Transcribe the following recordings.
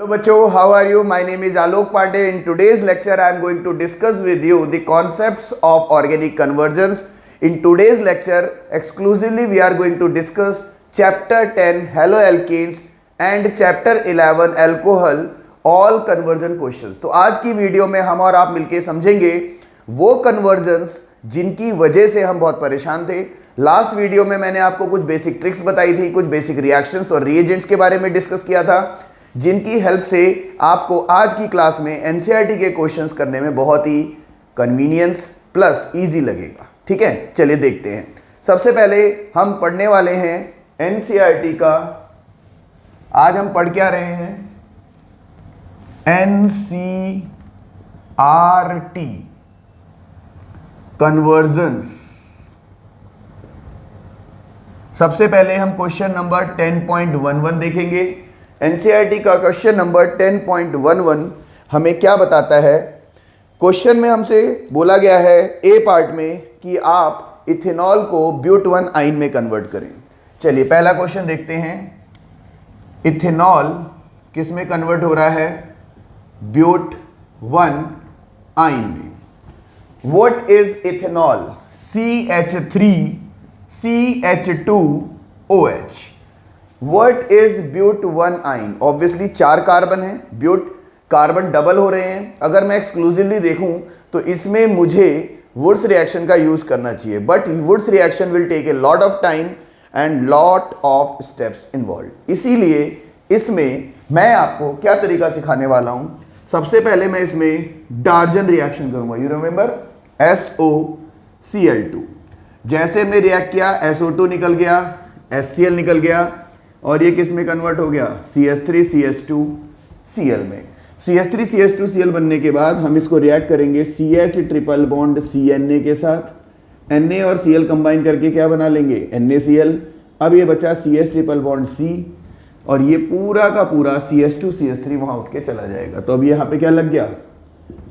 Hello बच्चों, how are you? My name is Alok Pandey. In today's lecture, I am going to discuss with you the concepts of organic conversions. In today's lecture, exclusively we are going to discuss chapter 10 haloalkanes and chapter 11 alcohol all conversion questions. तो आज की video में हम और आप मिलके समझेंगे वो कन्वर्जन्स जिनकी वजह से हम बहुत परेशान थे। लास्ट वीडियो में मैंने आपको कुछ बेसिक ट्रिक्स बताई थी, कुछ बेसिक रिएक्शंस और रिएजेंट्स के बारे में डिस्कस किया था, जिनकी हेल्प से आपको आज की क्लास में एनसीईआरटी के क्वेश्चंस करने में बहुत ही कन्वीनियंस प्लस इजी लगेगा। ठीक है, चलिए देखते हैं। सबसे पहले हम पढ़ने वाले हैं एनसीईआरटी का। आज हम पढ़ क्या रहे हैं? NCERT convergence. सबसे पहले हम क्वेश्चन नंबर 10.11 देखेंगे। एनसीईआरटी का क्वेश्चन नंबर 10.11 हमें क्या बताता है? क्वेश्चन में हमसे बोला गया है ए पार्ट में कि आप इथेनॉल को ब्यूट-1 आइन में कन्वर्ट करें। चलिए पहला क्वेश्चन देखते हैं। इथेनॉल किस में कन्वर्ट हो रहा है? ब्यूट-1 आइन में। What is ethanol? CH3CH2OH। What is ब्यूट-1 आइन? ऑब्वियसली 4 कार्बन है, ब्यूट कार्बन डबल हो रहे हैं। अगर मैं एक्सक्लूसिवली देखूं तो इसमें मुझे वुड्स रिएक्शन का यूज करना चाहिए, but Wurtz reaction will take a lot of time and lot of steps involve. इसीलिए इसमें मैं आपको क्या तरीका सिखाने वाला हूं। सबसे पहले मैं इसमें डार्जन रिएक्शन करूंगा। You remember SOCl2। जैसे हमने रिएक्ट किया SO2 निकल गया, HCl निकल गया और ये किस में कन्वर्ट हो गया? CH3CH2Cl में। CH3CH2Cl बनने के बाद हम इसको रिएक्ट करेंगे CH ट्रिपल बॉन्ड CNA के साथ। Na और Cl कंबाइन करके क्या बना लेंगे? NaCl। अब ये बचा CH ट्रिपल बॉन्ड C और ये पूरा का पूरा CH2CH3 वहां उठ के चला जाएगा। तो अब यहाँ पे क्या लग गया?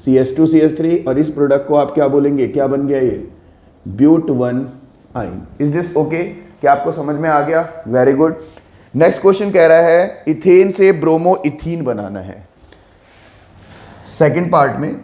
CH2CH3 और इस प्रोडक्ट को आप क्या बोलेंगे? क्या बन गया ये? ब्यूट-1 आइन। Is this okay? क्या आपको समझ में आ गया? Very good. नेक्स्ट क्वेश्चन कह रहा है इथेन से ब्रोमो इथीन बनाना है। सेकंड पार्ट में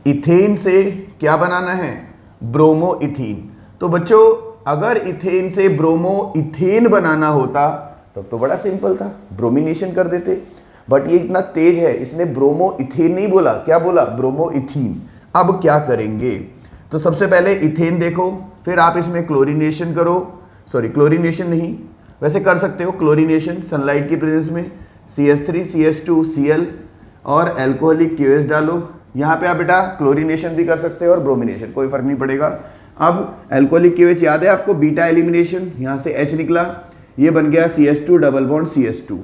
इथेन से क्या बनाना है? Bromo ethene. तो बच्चों अगर इथेन से ब्रोमो इथेन बनाना होता तब तो बड़ा सिंपल था, ब्रोमिनेशन कर देते। बट ये इतना तेज है, इसने ब्रोमो इथेन नहीं बोला, क्या बोला? Bromo ethene. अब क्या करेंगे? तो सबसे पहले इथेन देखो, फिर आप इसमें क्लोरीनेशन करो। सॉरी, क्लोरीनेशन नहीं, वैसे कर सकते हो क्लोरीनेशन सनलाइट की प्रेजेंस में। CH3CH2Cl और एल्कोहलिक QH डालो। यहाँ पे आप बेटा क्लोरीनेशन भी कर सकते हो और ब्रोमिनेशन, कोई फर्क नहीं पड़ेगा। अब एल्कोहलिक QH याद है आपको? बीटा एलिमिनेशन, यहाँ से H निकला, ये बन गया CH2 डबल बॉन्ड CH2।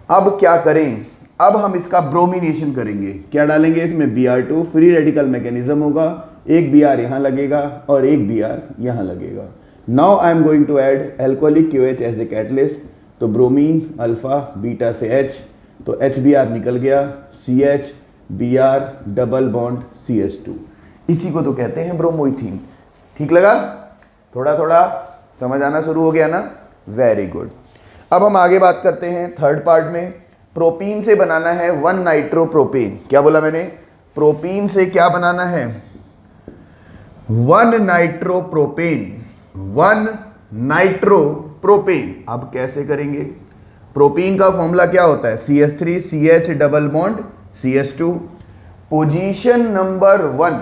अब क्या करें? अब हम इसका ब्रोमिनेशन करेंगे। क्या डालेंगे इसमें? Br2। फ्री रेडिकल मैकेनिज्म होगा, एक Br यहाँ लगेगा और एक Br यहाँ लगेगा। Now I am going to add alcoholic QH as a catalyst. तो ब्रोमीन अल्फा बीटा से H, तो HBr निकल गया, CH Br double bond CH2। इसी को तो कहते हैं ब्रोमोइथीन। ठीक लगा? थोड़ा थोड़ा समझ आना शुरू हो गया ना? Very good. अब हम आगे बात करते हैं थर्ड पार्ट में। प्रोपीन से बनाना है 1 नाइट्रोप्रोपेन। क्या बोला मैंने? प्रोपीन से क्या बनाना है? 1 नाइट्रोप्रोपेन। 1 नाइट्रोप्रोपेन। अब कैसे करेंगे? प्रोपीन का फॉर्मूला क्या होता है? CH3CH double bond CH2। Position number 1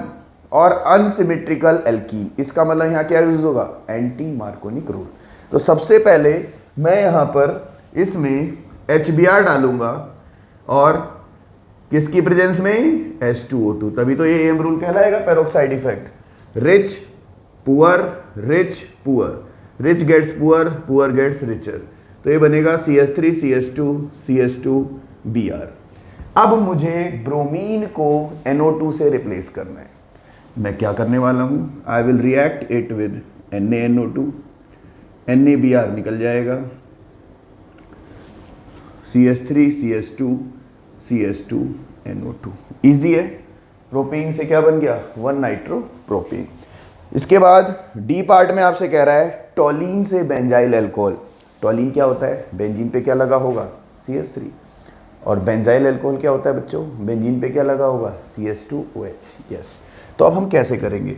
और अनसिमेट्रिकल एल्कीन। इसका मतलब यहाँ क्या यूज होगा? Anti Markovnikov rule. तो सबसे पहले मैं यहाँ पर इसमें HBr डालूंगा और किसकी प्रेजेंस में? H2O2। तभी तो ये AM रूल कहलाएगा, peroxide effect. Rich poor, rich poor, rich gets poor, poor gets richer. तो ये बनेगा CH3CH2CH2Br। अब मुझे ब्रोमीन को NO2 से रिप्लेस करना है। मैं क्या करने वाला हूं? I will react it with NaNO2। NaBr निकल जाएगा, CH3CH2CH2NO2। इजी है। प्रोपीन से क्या बन गया? 1 नाइट्रोप्रोपीन। इसके बाद डी पार्ट में आपसे कह रहा है टोलीन से बेंजाइल अल्कोहल। टोलीन क्या होता है? बेंजीन पे क्या लगा होगा? CH3। और बेंजाइल अल्कोहल क्या होता है बच्चों, बेंजीन पे क्या लगा होगा, CH2OH। यस, तो अब हम कैसे करेंगे,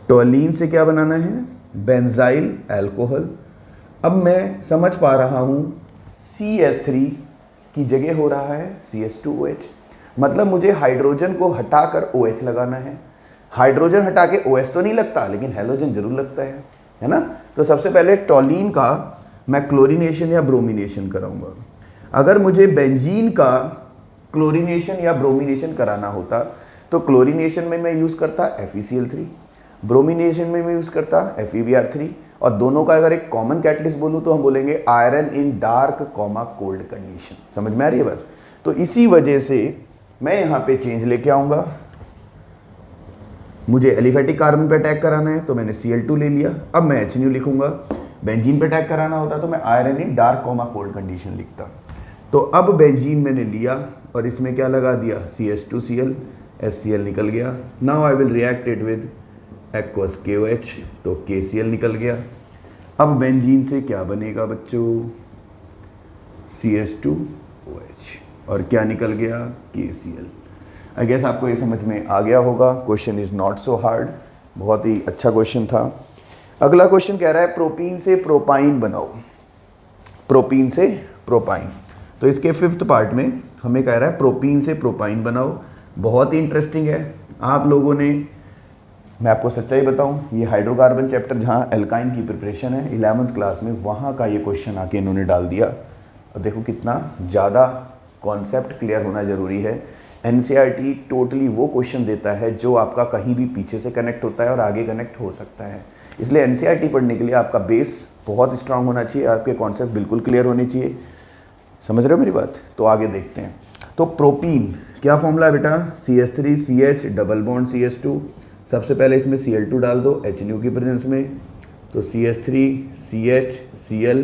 टोलीन से क्या बनाना है, बेंजाइल अल्कोहल। अब मैं समझ पा रहा हूं CH3 की जगह हो रहा है CH2OH, मतलब मुझे हाइड्रोजन को हटाकर OH लगाना है। हाइड्रोजन हटा के OH तो नहीं लगता, लेकिन हैलोजन जरूर लगता है ना। तो सबसे पहले टोलीन का मैं क्लोरीनेशन या ब्रोमिनेशन कराऊंगा। अगर मुझे बेंजीन का क्लोरीनेशन या ब्रोमिनेशन कराना होता तो क्लोरीनेशन में मैं यूज़ करता FeCl3, ब्रोमिनेशन में मैं यूज़ करता FeBr3, और दोनों का अगर एक कॉमन कैटलिस्ट बोलूँ तो हम बोलेंगे iron in dark comma cold condition. समझ में आ रही है बात। तो इसी वजह से मैं यहाँ पे चेंज लेके आऊँगा। मुझे एलिफेटिक कार्बन पे अटैक कराना है तो मैंने Cl2 ले लिया, अब मैं HNU लिखूंगा। बेंजीन पे अटैक कराना होता तो मैं iron in dark comma cold condition लिखता। तो अब बेंजीन मैंने लिया और इसमें क्या लगा दिया, CH2Cl, HCl निकल गया। Now I will react it with aqueous KOH, तो KCl निकल गया। अब बेंजीन से क्या बनेगा बच्चों, CH2OH, और क्या निकल गया, KCl। आई गेस आपको ये समझ में आ गया होगा। Question is not so hard, बहुत ही अच्छा क्वेश्चन था। अगला क्वेश्चन कह रहा है प्रोपीन से प्रोपाइन बनाओ, प्रोपीन से प्रोपाइन। तो इसके 5th पार्ट में हमें कह रहा है प्रोपीन से प्रोपाइन बनाओ। बहुत ही इंटरेस्टिंग है। आप लोगों ने, मैं आपको सच्चाई बताऊं, ये हाइड्रोकार्बन चैप्टर जहाँ एल्काइन की प्रिपरेशन है 11th क्लास में, वहाँ का ये क्वेश्चन आके इन्होंने डाल दिया। और देखो कितना ज़्यादा कॉन्सेप्ट क्लियर होना ज़रूरी है। NCERT टोटली वो क्वेश्चन देता है जो आपका कहीं भी पीछे से कनेक्ट होता है और आगे कनेक्ट हो सकता है। इसलिए NCERT पढ़ने के लिए आपका बेस बहुत स्ट्रांग होना चाहिए, आपके कॉन्सेप्ट बिल्कुल क्लियर होने चाहिए। समझ रहे हो मेरी बात। तो आगे देखते हैं। तो प्रोपीन क्या फॉर्मूला है बेटा, CH3CH डबल बॉन्ड CH2। सबसे पहले इसमें Cl2 डाल दो HNU की प्रेजेंस में, तो CH3CH Cl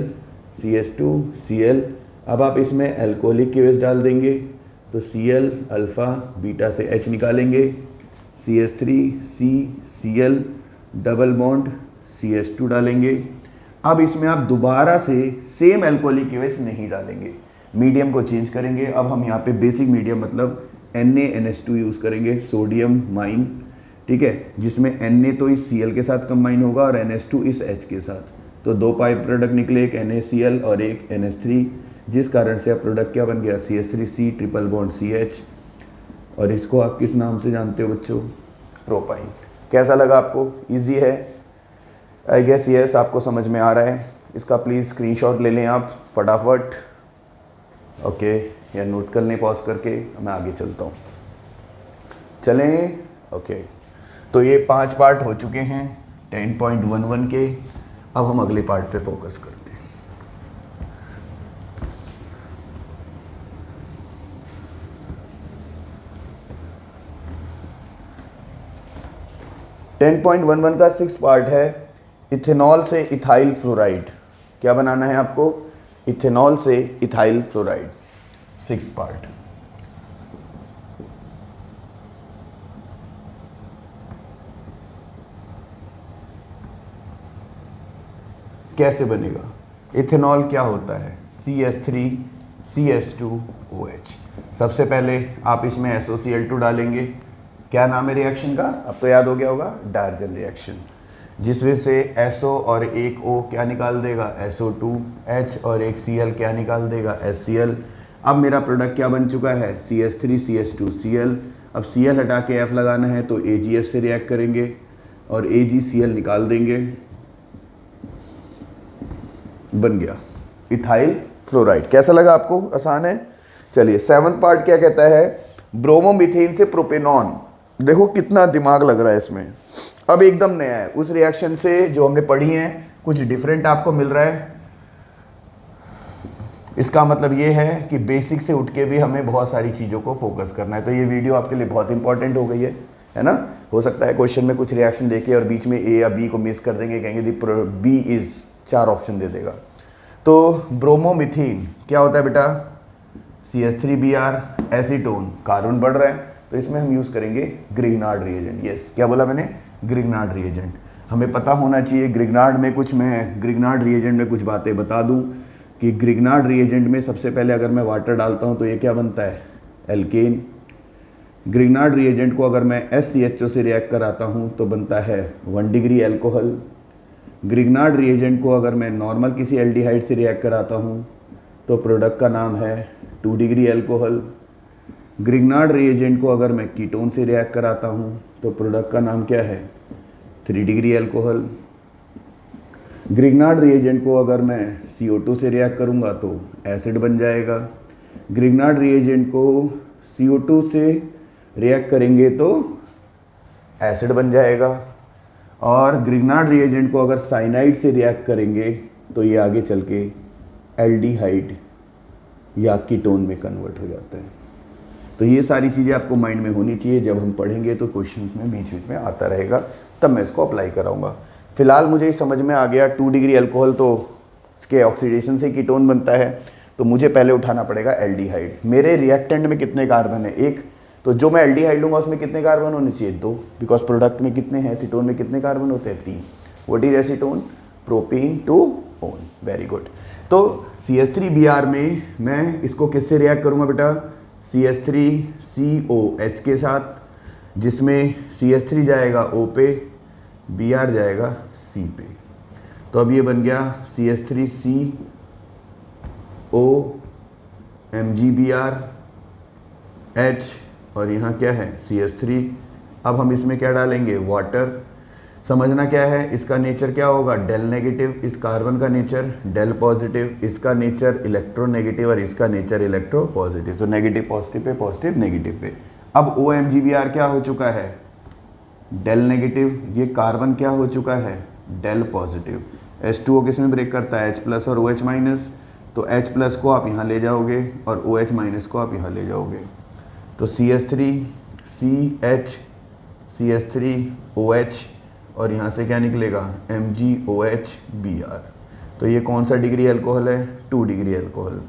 CH2Cl। अब आप इसमें एल्कोहलिक KOH डाल देंगे तो Cl अल्फा बीटा से H निकालेंगे, CH3CCl डबल बॉन्ड CH2 डालेंगे। अब इसमें आप दोबारा से सेम एल्कोहलिक KOH नहीं डालेंगे, मीडियम को चेंज करेंगे। अब हम यहाँ पे बेसिक मीडियम मतलब NaNH2 यूज़ करेंगे, सोडियम माइन, ठीक है, जिसमें Na तो इस Cl के साथ कंबाइन होगा और NH2 इस H के साथ। तो 2 पाइप प्रोडक्ट निकले, एक NaCl और एक NH3, जिस कारण से अब प्रोडक्ट क्या बन गया, CH3C ट्रिपल बॉन्ड CH। और इसको आप किस नाम से जानते हो बच्चों, प्रोपाइन। कैसा लगा आपको, इजी है? आई गेस यस, आपको समझ में आ रहा है। इसका प्लीज़ स्क्रीनशॉट ले लें आप फटाफट, ओके, या नोट कर लें पॉज करके। मैं आगे चलता हूँ, चलें, ओके। तो ये 5 पार्ट हो चुके हैं 10.11 के। अब हम अगले पार्ट पे फोकस करते हैं। 10.11 का 6th पार्ट है इथेनॉल से इथाइल फ्लोराइड। क्या बनाना है आपको, इथेनॉल से इथाइल फ्लोराइड, 6th पार्ट। कैसे बनेगा, इथेनॉल क्या होता है, CH3CH2OH। सबसे पहले आप इसमें SOCl2 डालेंगे। क्या नाम है रिएक्शन का, अब तो याद हो गया होगा, डार्जन रिएक्शन, जिसमें से SO और एक O क्या निकाल देगा, SO2H, और एक Cl क्या निकाल देगा, HCl। अब मेरा प्रोडक्ट क्या बन चुका है, CH3CH2Cl। अब Cl हटा के F लगाना है तो AgF से रिएक्ट करेंगे और AgCl निकाल देंगे, बन गया इथाइल फ्लोराइड। कैसा लगा आपको, आसान है। चलिए 7th पार्ट क्या कहता है, ब्रोमोमीथेन से प्रोपेनॉन। देखो कितना दिमाग लग रहा है इसमें। अब एकदम नया है, उस रिएक्शन से जो हमने पढ़ी है कुछ डिफरेंट आपको मिल रहा है। इसका मतलब ये है कि बेसिक से उठ के भी हमें बहुत सारी चीज़ों को फोकस करना है। तो ये वीडियो आपके लिए बहुत इंपॉर्टेंट हो गई है ना। हो सकता है क्वेश्चन में कुछ रिएक्शन देके और बीच में A या B को मिस कर देंगे, कहेंगे B इज 4 ऑप्शन दे देगा। तो ब्रोमोमीथेन क्या होता है बेटा, CH3Br एसीटोन, कार्बन बढ़ रहा है तो इसमें हम यूज़ करेंगे ग्रिग्नार्ड रिएजेंट। यस, क्या बोला मैंने, ग्रिग्नार्ड रिएजेंट। हमें पता होना चाहिए ग्रिग्नार्ड में कुछ, मैं ग्रिग्नार्ड रिएजेंट में कुछ बातें बता दूं। कि ग्रिग्नार्ड रिएजेंट में सबसे पहले अगर मैं वाटर डालता हूँ तो ये क्या बनता है, एल्केन। ग्रिग्नार्ड रिएजेंट को अगर मैं SCHO से रिएक्ट कराता हूँ तो बनता है 1 डिग्री एल्कोहल। ग्रिग्नार्ड रिएजेंट को अगर मैं नॉर्मल किसी एल्डिहाइड से रिएक्ट कराता हूँ तो प्रोडक्ट का नाम है 2 डिग्री एल्कोहल। ग्रिग्नार्ड रिएजेंट को अगर मैं कीटोन से रिएक्ट कराता हूँ तो प्रोडक्ट का नाम क्या है, 3 डिग्री एल्कोहल। ग्रिग्नार्ड रिएजेंट को अगर मैं CO2 से रिएक्ट करूँगा तो एसिड बन जाएगा। ग्रिग्नार्ड रिएजेंट को CO2 से रिएक्ट करेंगे तो एसिड बन जाएगा। और ग्रिग्नार्ड रिएजेंट को अगर साइनाइड से रिएक्ट करेंगे तो ये आगे चल के एल्डिहाइड या कीटोन में कन्वर्ट हो जाता है। तो ये सारी चीज़ें आपको माइंड में होनी चाहिए, जब हम पढ़ेंगे तो क्वेश्चन में बीच बीच में आता रहेगा, तब मैं इसको अप्लाई कराऊंगा। फिलहाल मुझे समझ में आ गया 2 डिग्री अल्कोहल तो इसके ऑक्सीडेशन से कीटोन बनता है, तो मुझे पहले उठाना पड़ेगा एल्डिहाइड। मेरे रिएक्टेंट में कितने कार्बन है, एक, तो जो मैं एल्डिहाइड लूँगा उसमें कितने कार्बन होने चाहिए, 2, बिकॉज प्रोडक्ट में कितने हैं, एसीटोन में कितने कार्बन होते हैं, 3। What is acetone, propane two own, very good. तो CH3Br में मैं इसको किससे रिएक्ट करूँगा बेटा, CH3COH के साथ, जिसमें CH3 जाएगा O पे, Br जाएगा C पे। तो अब ये बन गया CH3CO MgBr H, और यहाँ क्या है CH3। अब हम इसमें क्या डालेंगे, वाटर। समझना क्या है, इसका नेचर क्या होगा, डेल नेगेटिव, इस कार्बन का नेचर डेल पॉजिटिव, इसका नेचर इलेक्ट्रोनेगेटिव और इसका नेचर इलेक्ट्रो पॉजिटिव। तो negative positive pay, positive negative पे। अब OMgBr क्या हो चुका है, डेल नेगेटिव, ये कार्बन क्या हो चुका है, डेल पॉजिटिव। H2O किस में ब्रेक करता है, H+ और OH-, तो H+ को आप यहाँ ले जाओगे और OH- को आप यहाँ ले जाओगे, तो CH3CH CH3OH और यहाँ से क्या निकलेगा, MgOH-Br। तो ये कौन सा डिग्री अल्कोहल है, 2 डिग्री अल्कोहल।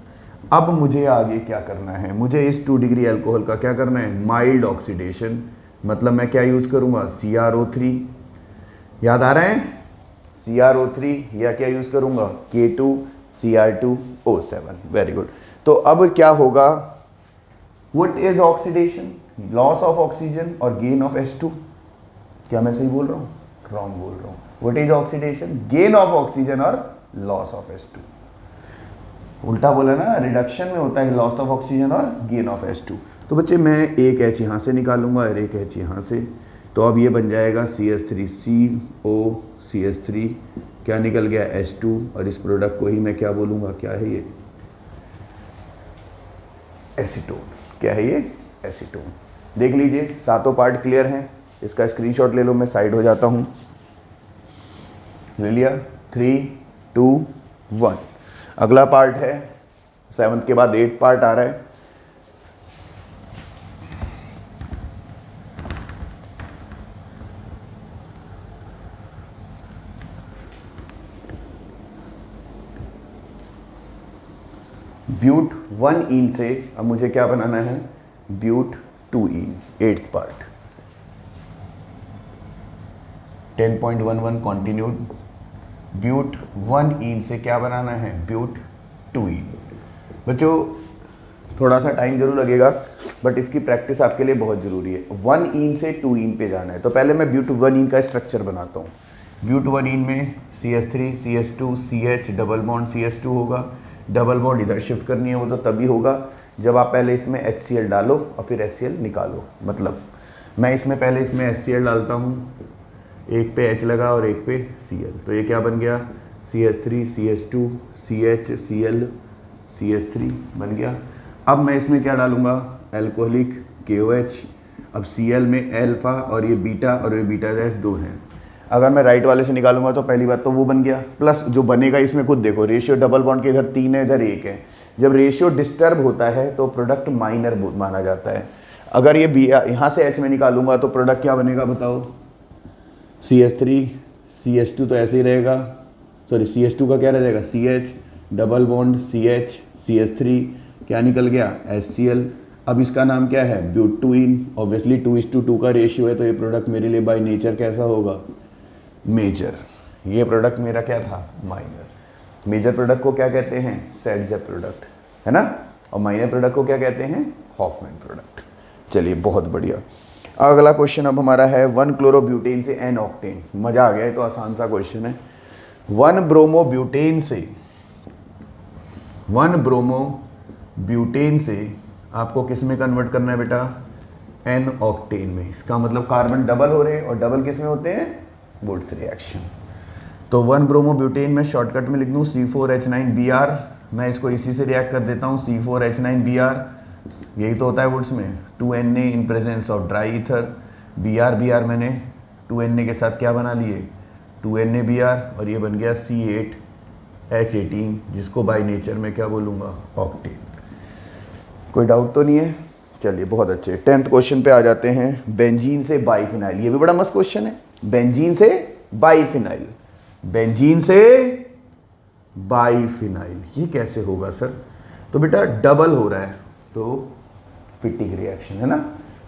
अब मुझे आगे क्या करना है, मुझे इस 2 डिग्री अल्कोहल का क्या करना है, माइल्ड ऑक्सीडेशन। मतलब मैं क्या यूज़ करूँगा, CrO3, याद आ रहे हैं, CrO3, या क्या यूज़ करूँगा, K2Cr2O7, वेरी गुड। तो अब क्या होगा, what is oxidation, loss of oxygen और गेन ऑफ H2। क्या मैं सही बोल रहा हूँ, रॉन्ग बोल रहा हूँ। What is oxidation, gain of oxygen और लॉस ऑफ H2। उल्टा बोला ना, रिडक्शन में होता है लॉस ऑफ ऑक्सीजन और गेन ऑफ H2। तो बच्चे मैं एक H यहाँ से निकालूंगा और एक H यहाँ से, तो अब ये बन जाएगा CH3CO CH3, क्या निकल गया, H2, और इस प्रोडक्ट को ही मैं क्या बोलूँगा, क्या है ये, एसीटोन। क्या है ये, एसीटोन। देख लीजिए सातों पार्ट क्लियर हैं, इसका स्क्रीनशॉट ले लो, मैं साइड हो जाता हूँ, ले लिया, 3, 2, 1। अगला पार्ट है 7th के बाद 8th पार्ट आ रहा है। ब्यूट 1ene से अब मुझे क्या बनाना है, ब्यूट 2ene, 8th part. 10.11 continued. ब्यूट 1ene से क्या बनाना है, ब्यूट 2ene। बच्चों थोड़ा सा टाइम जरूर लगेगा, बट इसकी प्रैक्टिस आपके लिए बहुत ज़रूरी है। 1ene से 2ene पे जाना है, तो पहले मैं ब्यूट 1ene का स्ट्रक्चर बनाता हूँ। ब्यूट 1ene में CH3 CH2 CH double bond CH2 होगा। डबल बॉन्ड इधर शिफ्ट करनी है, वो तो तभी होगा जब आप पहले इसमें HCl डालो और फिर HCl निकालो। मतलब मैं इसमें पहले इसमें HCl डालता हूँ, एक पे H लगा और एक पे Cl, तो ये क्या बन गया, CH3 CH2 CH Cl CH3 बन गया। अब मैं इसमें क्या डालूंगा, एल्कोहलिक KOH। अब Cl में अल्फा और ये बीटा, और ये बीटा गैस 2 हैं। अगर मैं राइट वाले से निकालूंगा तो पहली बात तो वो बन गया, प्लस जो बनेगा इसमें खुद देखो, रेशियो डबल बॉन्ड के इधर 3 है, इधर 1 है। जब रेशियो डिस्टर्ब होता है तो प्रोडक्ट माइनर माना जाता है। अगर ये यहाँ से H में निकालूंगा तो प्रोडक्ट क्या बनेगा बताओ, CH3 CH2 तो ऐसे ही रहेगा, सॉरी CH2 का क्या रह जाएगा, CH double bond CH CH3, क्या निकल गया, HCl। अब इसका नाम क्या है, ब्यूट 2ene। ऑब्वियसली 2:2 का रेशियो है, तो ये प्रोडक्ट मेरे लिए बाय नेचर कैसा होगा, मेजर। ये प्रोडक्ट मेरा क्या था, माइनर। मेजर प्रोडक्ट को क्या कहते हैं, सेडजेप प्रोडक्ट, है ना, और माइनर प्रोडक्ट को क्या कहते हैं, हॉफमैन प्रोडक्ट। चलिए बहुत बढ़िया। अगला क्वेश्चन अब हमारा है 1 क्लोरोब्यूटेन से n ऑक्टेन। मजा आ गया, तो आसान सा क्वेश्चन है। 1 ब्रोमोब्यूटेन से आपको किस में कन्वर्ट करना है बेटा, n ऑक्टेन में। इसका मतलब कार्बन डबल हो रहे हैं, और डबल किस में होते हैं, वुड्स रिएक्शन। तो 1 ब्रोमोब्यूटेन में शॉर्टकट में लिख दूँ C4H9Br, मैं इसको इसी से रिएक्ट कर देता हूँ, C4H9Br, यही तो होता है वुड्स में, 2Na in presence of dry ether, Br मैंने 2Na के साथ क्या बना लिए, 2NaBr, और ये बन गया C8H18, जिसको बाय नेचर में क्या बोलूँगा, ऑक्टेन। कोई डाउट तो नहीं है। चलिए बहुत अच्छे। 10th क्वेश्चन पे आ जाते हैं। बेंजीन से बाइफिनाइल, ये भी बड़ा मस्त क्वेश्चन है। बेंजीन से बाइफिनाइल, बेंजीन से बाइफिनाइल, ये कैसे होगा सर? तो बेटा डबल हो रहा है, तो फिटिक रिएक्शन, है ना।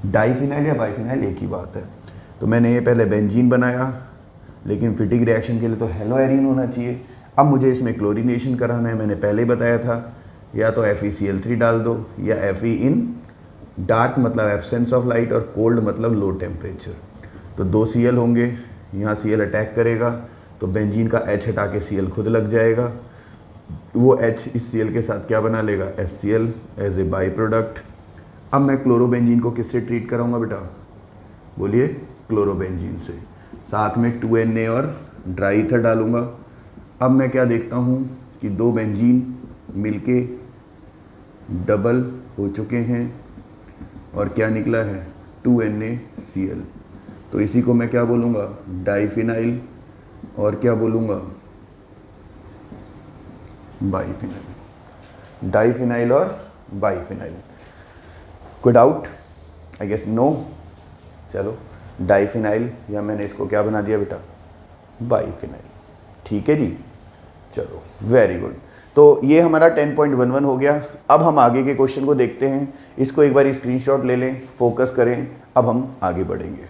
डाइफिनाइल या बाइफिनाइल एक ही बात है। तो मैंने ये पहले बेंजीन बनाया, लेकिन फिटिक रिएक्शन के लिए तो हेलोएरिन होना चाहिए। अब मुझे इसमें क्लोरीनेशन कराना है, मैंने पहले ही बताया था, या तो FeCl3 डाल दो, या Fe इन डार्क मतलब एब्सेंस ऑफ लाइट, और कोल्ड मतलब लो टेम्परेचर। तो 2 Cl होंगे, यहाँ Cl अटैक करेगा, तो बेंजीन का H हटा के Cl खुद लग जाएगा, वो H इस Cl के साथ क्या बना लेगा, HCl as a by product. अब मैं क्लोरोबेंजीन को किससे ट्रीट कराऊंगा बेटा, बोलिए, क्लोरोबेंजीन से, साथ में 2Na और ड्राई ईथर डालूंगा। अब मैं क्या देखता हूँ कि 2 बेंजीन मिलके डबल हो चुके हैं, और क्या निकला है, 2NaCl। तो इसी को मैं क्या बोलूँगा, डाइफिनाइल, और क्या बोलूँगा, बाइफिनाइल। डाइफिनाइल और बाइफिनाइल। कोई डाउट? I guess no. चलो डाइफिनाइल, या मैंने इसको क्या बना दिया बेटा, बाइफिनाइल। ठीक है जी, चलो वेरी गुड। तो ये हमारा 10.11 हो गया। अब हम आगे के क्वेश्चन को देखते हैं। इसको एक बार स्क्रीनशॉट ले लें, फोकस करें, अब हम आगे बढ़ेंगे।